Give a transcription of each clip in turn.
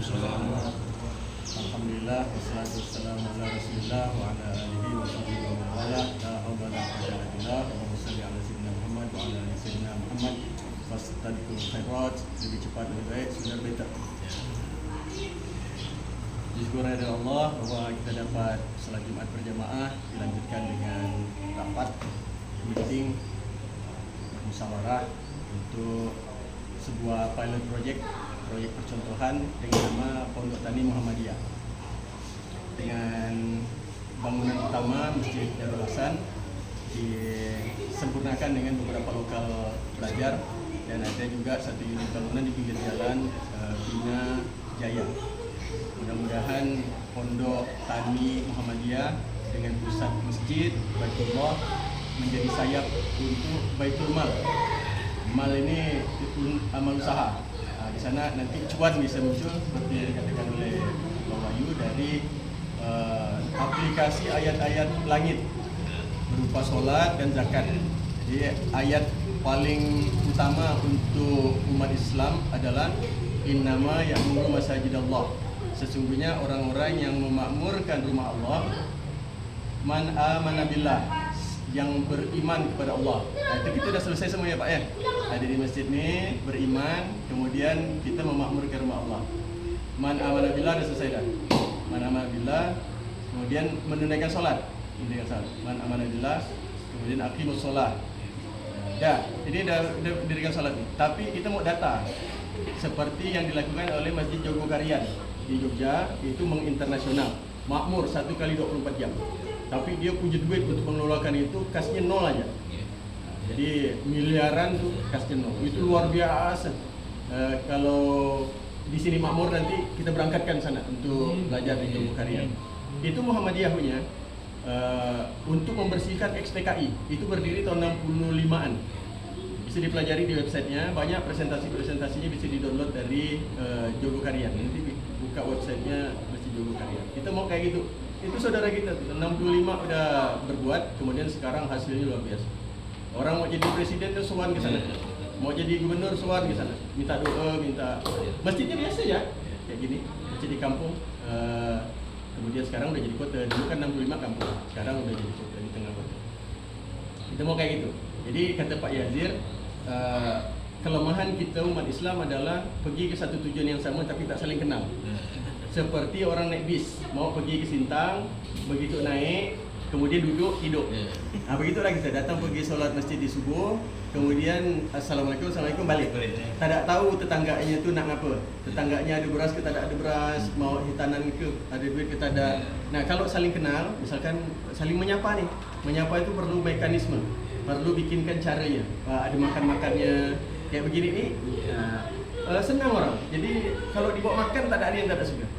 Alhamdulillah wassalatu wassalamu ala Rasulillah wa ala alihi wa sahbihi wa man wala. La haula wa la quwwata illa billah. Allahumma shalli ala sayyidina Muhammad wa ala ali sayyidina Muhammad. Fastabiqul khairat, lebih cepat lebih baik, sunnah baita. Disyukur dari Allah bahwa kita dapat salat Jumat berjamaah dilanjutkan dengan rapat meeting musyawarah untuk sebuah pilot project percontohan dengan nama Pondok Tani Muhammadiyah, dengan bangunan utama Masjid Darul Hasan disempurnakan dengan beberapa lokal belajar, dan ada juga satu unit bangunan di pinggir jalan Bina Jaya. Mudah-mudahan Pondok Tani Muhammadiyah dengan pusat masjid Baitullah menjadi sayap untuk Baitul Mal. Mal ini amal usaha. Di sana nanti cuan bisa muncul seperti yang dikatakan oleh Pak Wahyu dari aplikasi ayat-ayat langit berupa sholat dan zakat. Jadi ayat paling utama untuk umat Islam adalah innama ya'muru masajidallah. Sesungguhnya orang-orang yang memakmurkan rumah Allah man amana billah, yang beriman kepada Allah. Nah, itu kita dah selesai semua ya Pak ya. Ada di masjid ni beriman, kemudian kita memakmurkan rumah Allah. Man amana billah dah selesai dah. Man amana billah, kemudian menunaikan solat. Menunaikan solat. Man amana billah, kemudian aqimus solat. Dah, ini dah dirikan solat ni. Tapi kita mau data seperti yang dilakukan oleh Masjid Jogokarian di Jogja, itu menginternasional. Makmur 1 kali 24 jam. Tapi dia punya duit untuk mengelolakan itu, kasnya nol aja. Jadi miliaran tuh kasnya nol. Itu luar biasa. Kalau di sini makmur nanti kita berangkatkan sana untuk belajar di Jogokarian. Itu Muhammadiyah punya untuk membersihkan XPKI. Itu berdiri tahun 65-an. Bisa dipelajari di websitenya, banyak presentasinya bisa di-download dari Jogokarian. Nanti buka websitenya Masjid Jogokarian. Kita mau kayak gitu. Itu saudara kita tuh, 65 udah berbuat, kemudian sekarang hasilnya luar biasa. Orang mau jadi presiden tuh sowan ke sana. Mau jadi gubernur sowan ke sana. Minta doa, minta. Masjidnya biasa ya. Kayak gini, masjid di kampung. Kemudian sekarang udah jadi kota. Dulu kan 65 kampung. Sekarang udah jadi kota di tengah kota. Kita mau kayak gitu. Jadi kata Pak Yazir, kelemahan kita umat Islam adalah pergi ke satu tujuan yang sama tapi tak saling kenal. Seperti orang naik bis, mau pergi ke Sintang, begitu naik, kemudian duduk, tidur. Nah, begitulah kita datang pergi solat masjid di subuh, kemudian assalamualaikum, balik. Tak ada tahu tetangganya tu nak apa. Tetangganya ada beras ke tak ada beras, mau hitanan ke, ada duit ke tak ada. Nah, kalau saling kenal, misalkan saling menyapa nih. Menyapa itu perlu mekanisme, perlu bikinkan caranya. Ada makan-makannya, kayak begini nih. Senang orang. Jadi kalau dibawa makan tak ada yang tak ada suka.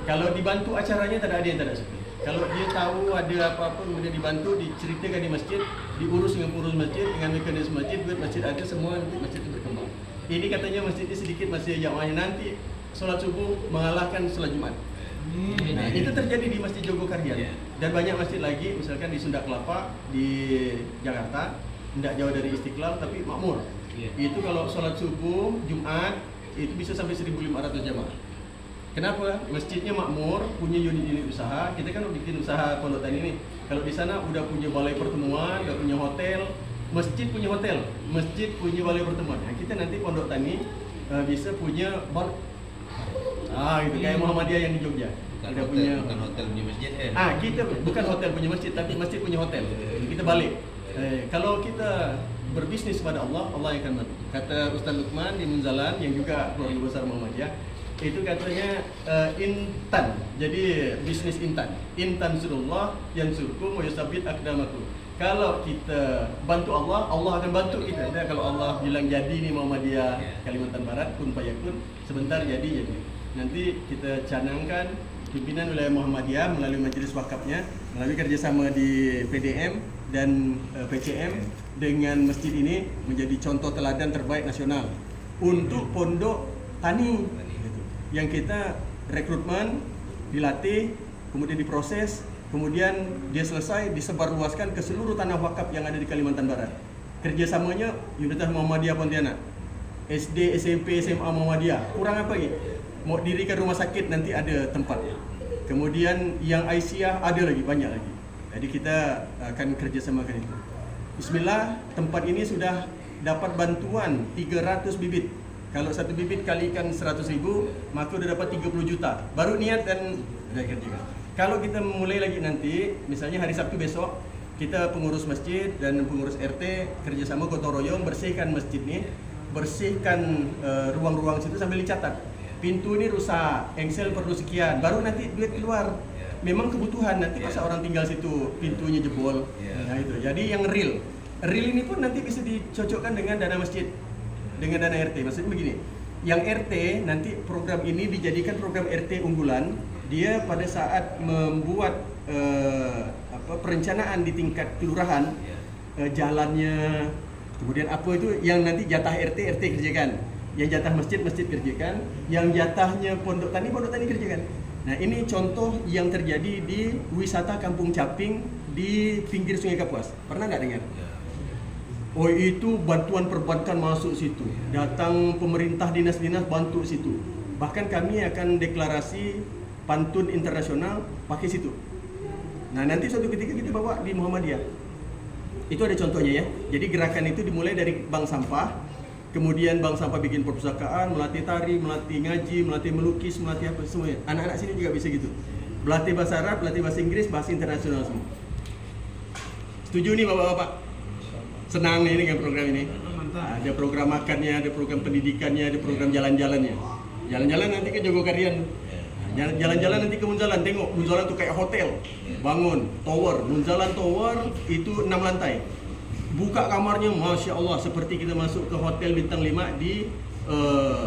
Kalau dibantu acaranya tak ada yang tak ada suka. Kalau dia tahu ada apa-apa kemudian dibantu, diceritakan di masjid, diurus dengan pengurus masjid, dengan mekanisme masjid, duit masjid ada semua, masjid itu berkembang. Ini katanya masjid ini sedikit masih jamaahnya, nanti solat subuh mengalahkan solat Jumat. Nah, itu terjadi di Masjid Jogokarian. Dan banyak masjid lagi, misalkan di Sunda Kelapa, di Jakarta, tidak jauh dari Istiqlal tapi makmur. Itu kalau solat subuh Jumat itu bisa sampai 1.500 jamaah. Kenapa? Masjidnya makmur, punya unit-unit usaha. Kita kan udah bikin usaha Pondok Tani ini. Kalau di sana udah punya balai pertemuan, udah punya hotel, masjid punya hotel, masjid punya balai pertemuan. Nah, kita nanti Pondok Tani bisa punya bar. Gitu kayak Muhammadiyah yang di Jogja. Bukan hotel punya masjid. Kita bukan hotel punya masjid, tapi masjid punya hotel. Kita balik. Kalau kita berbisnis pada Allah, Allah yang akan bantu. Kata Ustaz Luqman di Munzalan yang juga keluarga besar Muhammadiyah, itu katanya intan. Jadi bisnis intan. Intan surullah yang surkum wa yusabit akdamakum. Kalau kita bantu Allah, Allah akan bantu kita. Nah, kalau Allah bilang jadi nih Muhammadiyah Kalimantan Barat kun fayakun, sebentar jadi. Nanti kita canangkan pimpinan wilayah Muhammadiyah melalui majelis wakafnya, melalui kerjasama di PDM dan PCM dengan masjid ini menjadi contoh teladan terbaik nasional untuk Pondok Tani. Yang kita rekrutmen, dilatih, kemudian diproses, kemudian dia selesai disebarluaskan ke seluruh tanah wakaf yang ada di Kalimantan Barat. Kerjasamanya Universitas Muhammadiyah Pontianak, SD, SMP, SMA, Muhammadiyah. Kurang apa lagi? Mau dirikan rumah sakit nanti ada tempat. Kemudian yang Aisyah ada lagi, banyak lagi. Jadi kita akan kerjasamakan itu. Bismillah, tempat ini sudah dapat bantuan 300 bibit. Kalau satu bibit kalikan 100.000, maka udah dapat 30 juta. Baru niat dan udah kerjakan. Kalau kita mulai lagi nanti, misalnya hari Sabtu besok, kita pengurus masjid dan pengurus RT kerjasama gotong royong bersihkan masjid nih, bersihkan ruang-ruang situ sambil dicatat. Pintu ini rusak, engsel perlu sekian, baru nanti duit keluar. Memang kebutuhan, nanti pas orang tinggal situ pintunya jebol. Nah itu. Jadi yang real ini pun nanti bisa dicocokkan dengan dana masjid, dengan dana RT. Maksudnya begini, yang RT nanti program ini dijadikan program RT unggulan. Dia pada saat membuat perencanaan di tingkat kelurahan, jalannya, kemudian apa itu yang nanti jatah RT kerjakan, yang jatah masjid kerjakan, yang jatahnya pondok tani kerjakan. Nah ini contoh yang terjadi di wisata Kampung Caping di pinggir Sungai Kapuas. Pernah nggak dengar? Oh itu bantuan perbankan masuk situ, datang pemerintah dinas-dinas bantu situ. Bahkan kami akan deklarasi pantun internasional pakai situ. Nah nanti suatu ketika kita bawa di Muhammadiyah. Itu ada contohnya ya. Jadi gerakan itu dimulai dari bank sampah, kemudian bank sampah bikin perpustakaan, melatih tari, melatih ngaji, melatih melukis, melatih apa semuanya. Anak-anak sini juga bisa gitu. Melatih bahasa Arab, melatih bahasa Inggris, bahasa internasional semua. Setuju nih bapak-bapak? Senang nih dengan program ini. Ada program makannya, ada program pendidikannya, ada program jalan-jalannya. Jalan-jalan nanti ke Jogokarian. Jalan-jalan nanti ke Munzalan, tengok Munzalan tuh kayak hotel. Bangun, tower, Munzalan Tower itu 6 lantai. Buka kamarnya, Masya Allah, seperti kita masuk ke hotel bintang 5 di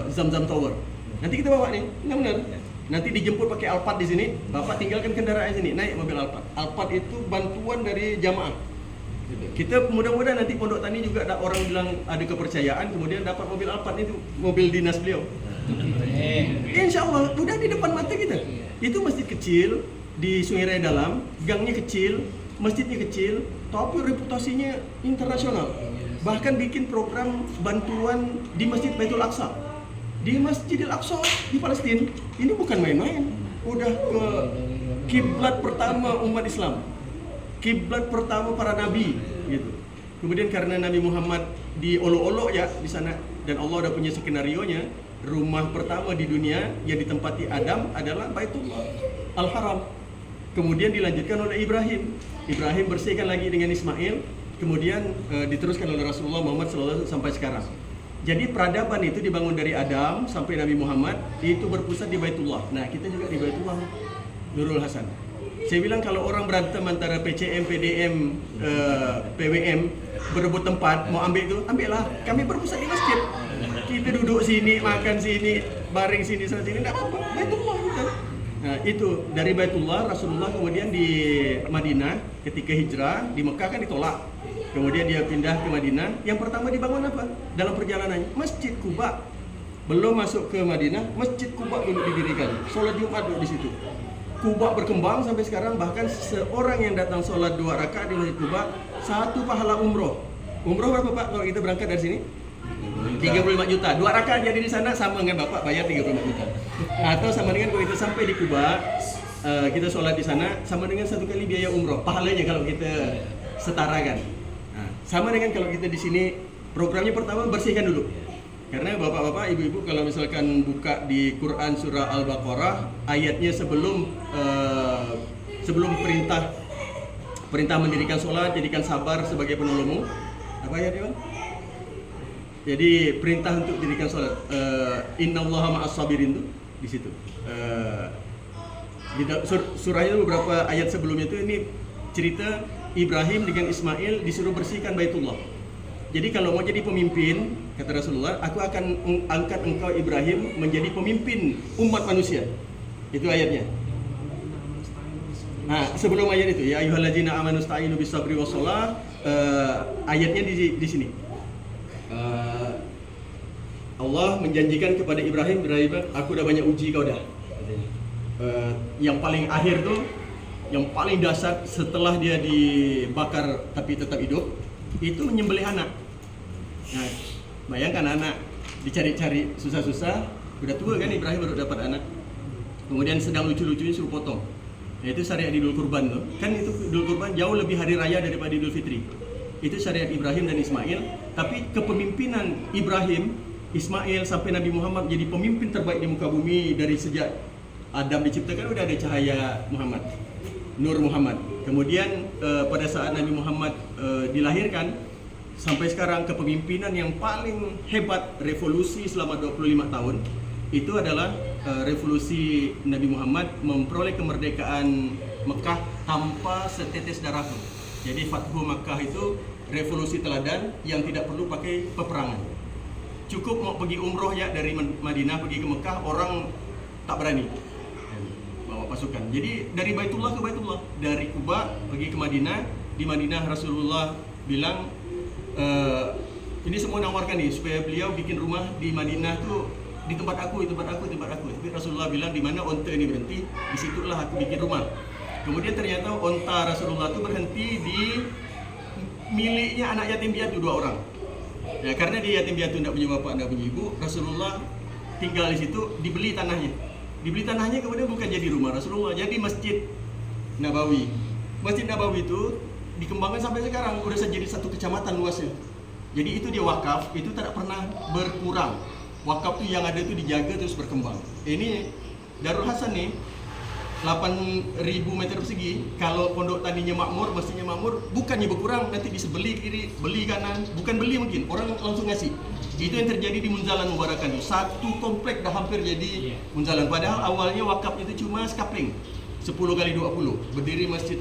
Zamzam Tower. Nanti kita bawa nih, benar-benar. Nanti dijemput pakai Alphard di sini, Bapak tinggalkan kendaraan sini, naik mobil Alphard. Alphard itu bantuan dari jamaah. Kita mudah-mudahan nanti Pondok Tani juga ada orang bilang ada kepercayaan, kemudian dapat mobil Alphard itu, mobil dinas beliau. Insya Allah, udah di depan mata kita. Itu masjid kecil di Sungai Raya Dalam, gangnya kecil, masjidnya kecil, tapi reputasinya internasional. Bahkan bikin program bantuan di Masjid Baitul Aqsa. Di Masjidil Aqsa di Palestina. Ini bukan main-main. Udah ke kiblat pertama umat Islam. Kiblat pertama para nabi gitu. Kemudian karena Nabi Muhammad diolok-olok ya di sana dan Allah udah punya skenarionya, rumah pertama di dunia yang ditempati Adam adalah Baitullah Al-Haram. Kemudian dilanjutkan oleh Ibrahim. Ibrahim bersihkan lagi dengan Ismail, kemudian diteruskan oleh Rasulullah Muhammad SAW sampai sekarang. Jadi peradaban itu dibangun dari Adam sampai Nabi Muhammad, itu berpusat di Baitullah. Nah, kita juga di Baitullah, Nurul Hasan. Saya bilang kalau orang berantem antara PCM, PDM, PWM berebut tempat, mau ambil itu, ambillah. Kami berpusat di masjid. Kita duduk sini, makan sini, baring sini, sana sini, tidak apa-apa. Baitullah gitu. Nah itu dari Baitullah, Rasulullah kemudian di Madinah ketika hijrah, di Mekah kan ditolak. Kemudian dia pindah ke Madinah. Yang pertama dibangun apa? Dalam perjalanannya Masjid Quba. Belum masuk ke Madinah, Masjid Quba dulu didirikan. Sholat Jumat dulu di situ. Quba berkembang sampai sekarang, bahkan seorang yang datang sholat 2 rakaat di Masjid Quba, 1 pahala umroh. Umroh berapa Pak kalau kita berangkat dari sini? 35 juta. 2 rakaat jadi di sana sama dengan Bapak bayar 35 juta. Atau sama dengan kalau kita sampai di Quba, kita sholat di sana sama dengan 1 kali biaya umroh. Pahalanya kalau kita setarakan. Nah, sama dengan kalau kita di sini, programnya pertama bersihkan dulu. Karena bapak-bapak, ibu-ibu kalau misalkan buka di Quran surah Al-Baqarah ayatnya sebelum perintah mendirikan sholat, jadikan sabar sebagai penolongmu. Apa ayatnya Bang? Jadi perintah untuk dirikan sholat, innallaha ma'as sabirin tuh di situ. Di surahnya beberapa ayat sebelumnya itu ini cerita Ibrahim dengan Ismail disuruh bersihkan Baitullah. Jadi kalau mau jadi pemimpin, kata Rasulullah, aku akan angkat engkau Ibrahim menjadi pemimpin umat manusia. Itu ayatnya. Nah, sebelum ayat itu, ya ayyuhalladzina amanu sta'inu bis-sabri was-shalah, ayatnya di sini. Allah menjanjikan kepada Ibrahim, aku udah banyak uji kau dah. Yang paling akhir tuh, yang paling dasar setelah dia dibakar tapi tetap hidup, itu menyembelih anak. Nah, bayangkan anak dicari-cari susah-susah, udah tua kan Ibrahim baru dapat anak. Kemudian sedang lucu-lucunya suruh potong. Yaitu syariat Idul Kurban tuh. Kan itu Idul Kurban jauh lebih hari raya daripada Idul Fitri. Itu syariat Ibrahim dan Ismail, tapi kepemimpinan Ibrahim, Ismail sampai Nabi Muhammad jadi pemimpin terbaik di muka bumi dari sejak Adam diciptakan udah ada cahaya Muhammad, Nur Muhammad. Kemudian pada saat Nabi Muhammad dilahirkan sampai sekarang kepemimpinan yang paling hebat revolusi selama 25 tahun itu adalah revolusi Nabi Muhammad memperoleh kemerdekaan Mekah tanpa setetes darah pun. Jadi Fathu Makkah itu revolusi teladan yang tidak perlu pakai peperangan. Cukup mau pergi umroh ya dari Madinah pergi ke Mekah, orang tak berani bawa pasukan. Jadi dari Baitullah ke Baitullah, dari Kuba pergi ke Madinah. Di Madinah Rasulullah bilang ini semua nawarkan nih supaya beliau bikin rumah di Madinah tuh di tempat aku. Tapi Rasulullah bilang di mana onta ini berhenti, disitulah aku bikin rumah. Kemudian ternyata onta Rasulullah itu berhenti di miliknya anak yatim piatu 2 orang. Ya, karena dia yatim piatu tidak punya bapak, tidak punya ibu, Rasulullah tinggal di situ, dibeli tanahnya. Dibeli tanahnya kemudian bukan jadi rumah Rasulullah, jadi Masjid Nabawi. Masjid Nabawi itu dikembangkan sampai sekarang, udah jadi 1 kecamatan luasnya. Jadi itu dia wakaf, itu tidak pernah berkurang. Wakaf itu yang ada itu dijaga terus berkembang. Ini Darul Hasan nih 8.000 meter persegi. Kalau pondok taninya makmur, mestinya makmur, bukannya berkurang, nanti bisa beli kiri, beli kanan, bukan beli mungkin, orang langsung ngasih. Itu yang terjadi di Munzalan Mubarakan itu. 1 komplek dah hampir jadi Munzalan. Padahal awalnya wakaf itu cuma skapling 10 kali 20, berdiri masjid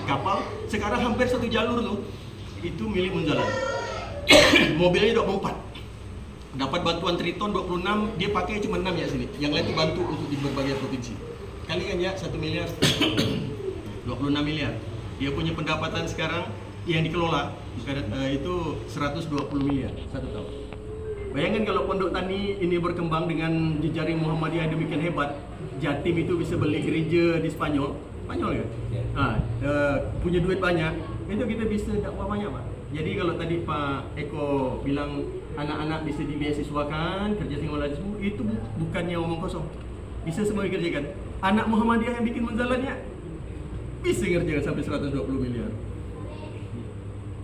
kapal. Sekarang hampir 1 jalur tuh itu milik Munzalan. Mobilnya 24. Dapat bantuan Triton 26, dia pakai cuma 6 ya sini. Yang lain itu bantu untuk di berbagai provinsi. Kali kan ya 1 miliar 26 miliar. Dia punya pendapatan sekarang yang dikelola itu 120 miliar 1 tahun. Bayangkan kalau pondok tani ini berkembang dengan jejaring Muhammadiyah demikian hebat, Jatim itu bisa beli gereja di Spanyol ya? Punya duit banyak, itu kita bisa dakwah banyak Pak. Jadi kalau tadi Pak Eko bilang anak-anak bisa dibeasiswakan, kerja singolarisme, itu bukannya omong kosong. Bisa semua dikerjakan. Anak Muhammadiyah yang bikin Munzalannya bisa ngerjakan sampai 120 miliar.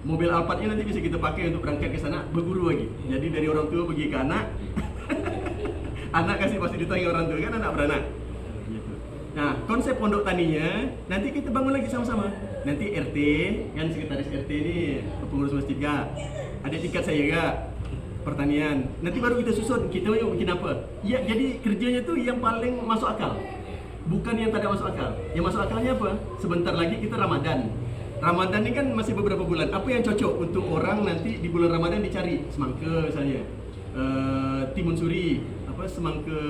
Mobil Alphardnya nanti bisa kita pakai untuk berangkat ke sana, berguru lagi. Jadi dari orang tua pergi ke anak, anak kasih pasti ditanya orang tua kan anak beranak. Gitu. Nah, konsep pondok taninya nanti kita bangun lagi sama-sama. Nanti RT, kan sekretaris RT ini pengurus masjid gak? Ada tingkat saya gak? Pertanian. Nanti baru kita susun, kita mau bikin apa? Ya, jadi kerjanya tuh yang paling masuk akal. Bukan yang tidak masuk akal. Yang masuk akalnya apa? Sebentar lagi kita Ramadan. Ramadan ini kan masih beberapa bulan. Apa yang cocok untuk orang nanti di bulan Ramadan dicari? Semangka misalnya, timun suri, semangka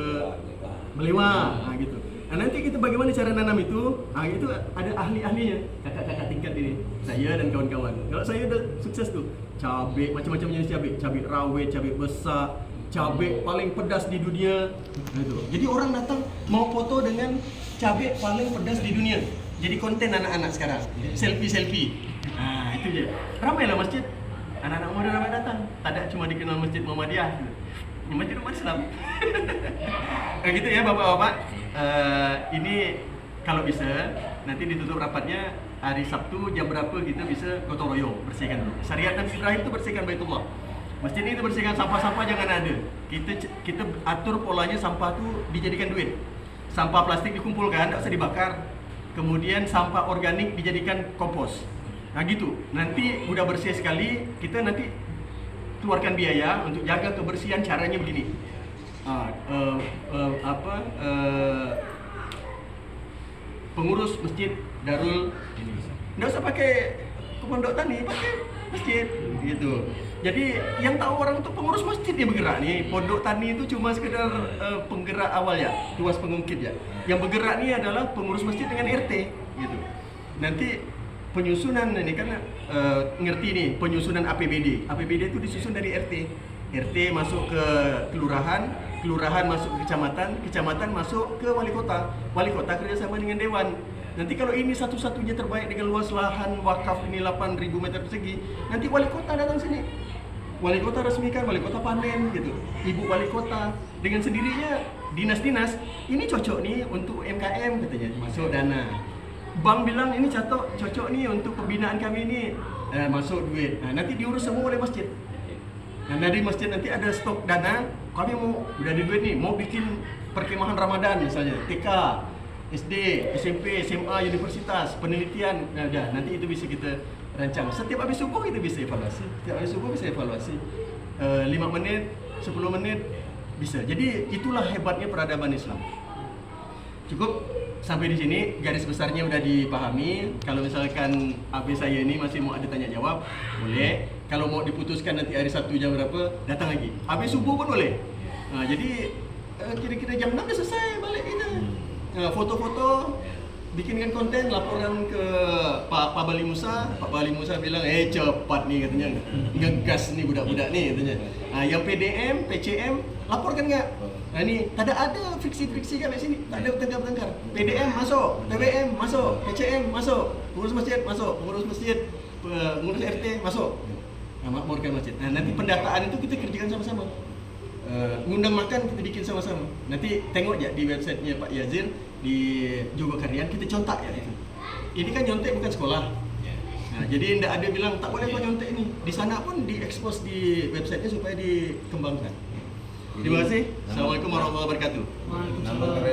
melewah, gitu. Nah nanti kita bagaimana cara nanam itu? Itu ada ahli-ahlinya, kakak-kakak tingkat ini, saya dan kawan-kawan. Kalau saya udah sukses tuh, cabai macam-macam jenis cabai rawit, cabai besar, cabai paling pedas di dunia. Gitu. Jadi orang datang mau foto dengan cabai paling pedas di dunia. Jadi konten anak-anak sekarang, selfie. Nah itu dia. Ramailah masjid, anak-anak muda ramai datang. Tak cuma dikenal Masjid Muhammadiyah, Masjid umat Islam. Gitu ya bapak-bapak. Ini kalau bisa nanti ditutup rapatnya hari Sabtu jam berapa kita bisa gotong royong bersihkan dulu. Syariat Nabi Ibrahim itu bersihkan Baitullah. Masjid ini bersihkan sampah-sampah jangan ada. Kita atur polanya, sampah tuh dijadikan duit. Sampah plastik dikumpulkan, tidak usah dibakar. Kemudian sampah organik dijadikan kompos. Nah gitu. Nanti udah bersih sekali, kita nanti keluarkan biaya untuk jaga kebersihan. Caranya begini. Pengurus masjid Darul ini nggak usah pakai pondok tani, pakai masjid gitu. Jadi yang tahu orang itu pengurus masjid yang bergerak nih. Pondok tani itu cuma sekedar penggerak awal ya, tuas pengungkit ya. Yang bergerak nih adalah pengurus masjid dengan RT gitu. Nanti penyusunan ini kan ngerti nih penyusunan APBD. APBD itu disusun dari RT. RT masuk ke kelurahan, kelurahan masuk ke kecamatan, kecamatan masuk ke wali kota, wali kota kerjasama dengan dewan. Nanti kalau ini satu-satunya terbaik dengan luas lahan wakaf ini 8.000 meter persegi, nanti wali kota datang sini. wali kota resmikan, wali kota panen gitu. Ibu wali kota dengan sendirinya dinas-dinas ini cocok nih untuk UMKM katanya masuk dana. Bank bilang ini cocok nih untuk pembinaan kami ini masuk duit. Nah, nanti diurus semua oleh masjid. Nah, dari masjid nanti ada stok dana, kami mau udah ada duit nih, mau bikin perkemahan Ramadan misalnya, TK, SD, SMP, SMA, universitas, penelitian. Nah, udah nanti itu bisa kita rancang. Setiap habis subuh kita bisa evaluasi. Setiap habis subuh bisa evaluasi. 5 menit, 10 menit bisa. Jadi itulah hebatnya peradaban Islam. Cukup sampai di sini, garis besarnya udah dipahami. Kalau misalkan AB saya ini masih mau ada tanya jawab, boleh. Kalau mau diputuskan nanti hari Sabtu jam berapa, datang lagi. AB subuh pun boleh. Nah, jadi kira-kira jam 6 udah selesai balik kita. Foto-foto, bikinkan konten, laporan ke Pak Bali Musa. Pak Bali Musa bilang, cepat nih katanya, ngegas nih budak-budak nih katanya. Nah, yang PDM, PCM, laporkan nggak? Nah ini, tak ada friksi-friksi kan di sini, tak ada bertengkar-bertengkar. PDM masuk, PBM masuk, PCM masuk, pengurus masjid masuk, pengurus masjid, pengurus RT masuk. Nah, makmurkan masjid. Nah, nanti pendataan itu kita kerjakan sama-sama. Ngundang makan kita bikin sama-sama. Nanti tengok ya di websitenya Pak Yazir di Jogokarian, kita contak ya itu. Ini kan nyontek bukan sekolah. Nah, jadi tidak ada bilang tak boleh kau nyontek ini. Di sana pun diekspos di websitenya supaya dikembangkan. Terima kasih. Assalamualaikum warahmatullahi wabarakatuh. Waalaikumsalam.